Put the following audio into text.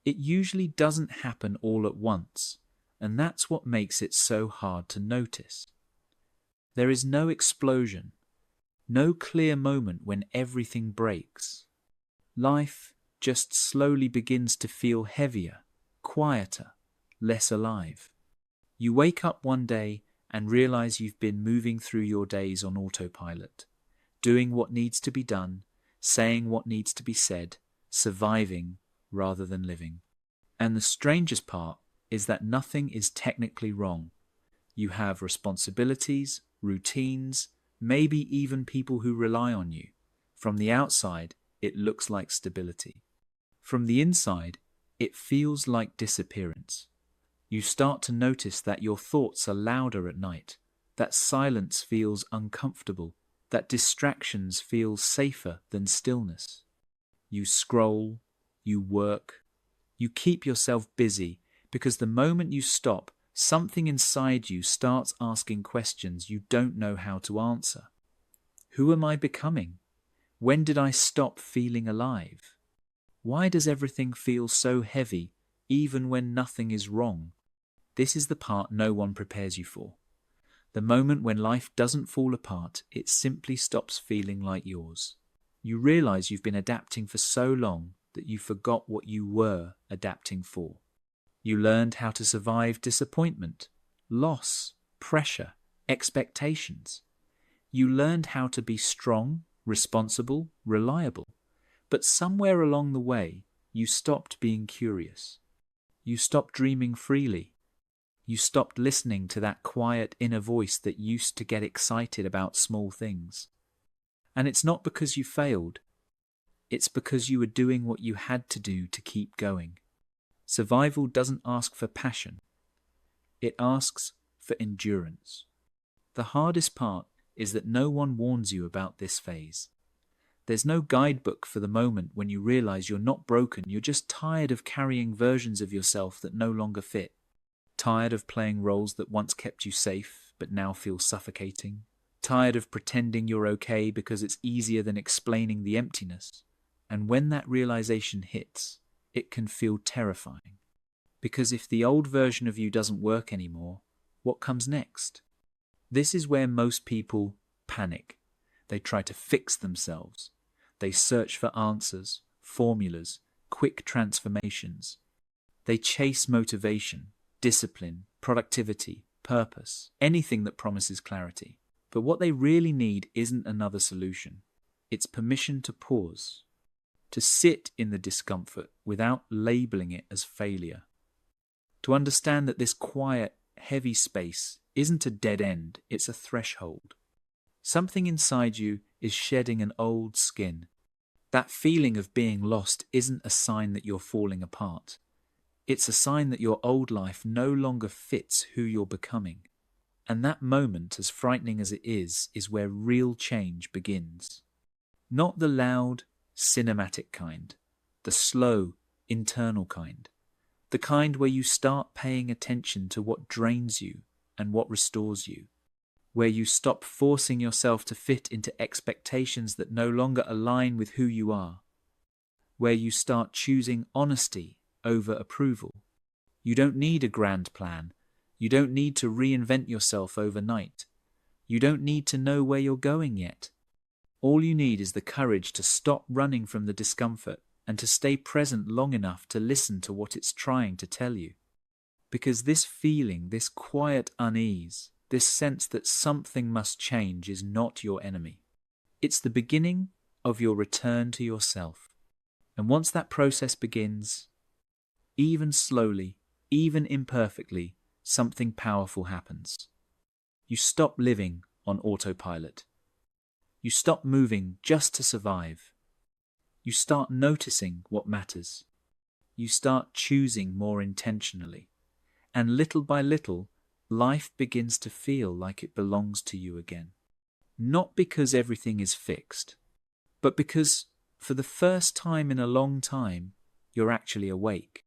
It usually doesn't happen all at once, and that's what makes it so hard to notice. There is no explosion, no clear moment when everything breaks. Life just slowly begins to feel heavier, quieter, less alive. You wake up one day and realize you've been moving through your days on autopilot, doing what needs to be done, saying what needs to be said, surviving rather than living. And the strangest part is that nothing is technically wrong. You have responsibilities, routines, maybe even people who rely on you. From the outside, it looks like stability. From the inside, it feels like disappearance. You start to notice that your thoughts are louder at night, that silence feels uncomfortable, that distractions feel safer than stillness. You scroll, you work, you keep yourself busy because the moment you stop, something inside you starts asking questions you don't know how to answer. Who am I becoming? When did I stop feeling alive? Why does everything feel so heavy, even when nothing is wrong? This is the part no one prepares you for. The moment when life doesn't fall apart, it simply stops feeling like yours. You realize you've been adapting for so long that you forgot what you were adapting for. You learned how to survive disappointment, loss, pressure, expectations. You learned how to be strong, responsible, reliable. But somewhere along the way, you stopped being curious. You stopped dreaming freely. You stopped listening to that quiet inner voice that used to get excited about small things. And it's not because you failed. It's because you were doing what you had to do to keep going. Survival doesn't ask for passion. It asks for endurance. The hardest part is that no one warns you about this phase. There's no guidebook for the moment when you realize you're not broken, you're just tired of carrying versions of yourself that no longer fit. Tired of playing roles that once kept you safe but now feel suffocating. Tired of pretending you're okay because it's easier than explaining the emptiness. And when that realization hits, it can feel terrifying. Because if the old version of you doesn't work anymore, what comes next? This is where most people panic. They try to fix themselves. They search for answers, formulas, quick transformations. They chase motivation, discipline, productivity, purpose, anything that promises clarity. But what they really need isn't another solution. It's permission to pause, to sit in the discomfort without labeling it as failure. To understand that this quiet, heavy space isn't a dead end, it's a threshold. Something inside you is shedding an old skin. That feeling of being lost isn't a sign that you're falling apart. It's a sign that your old life no longer fits who you're becoming. And that moment, as frightening as it is where real change begins. Not the loud, cinematic kind, the slow, internal kind. The kind where you start paying attention to what drains you and what restores you. Where you stop forcing yourself to fit into expectations that no longer align with who you are. Where you start choosing honesty over approval. You don't need a grand plan. You don't need to reinvent yourself overnight. You don't need to know where you're going yet. All you need is the courage to stop running from the discomfort and to stay present long enough to listen to what it's trying to tell you. Because this feeling, this quiet unease, this sense that something must change is not your enemy. It's the beginning of your return to yourself. And once that process begins, even slowly, even imperfectly, something powerful happens. You stop living on autopilot. You stop moving just to survive. You start noticing what matters. You start choosing more intentionally. And little by little, life begins to feel like it belongs to you again. Not because everything is fixed, but because for the first time in a long time, you're actually awake.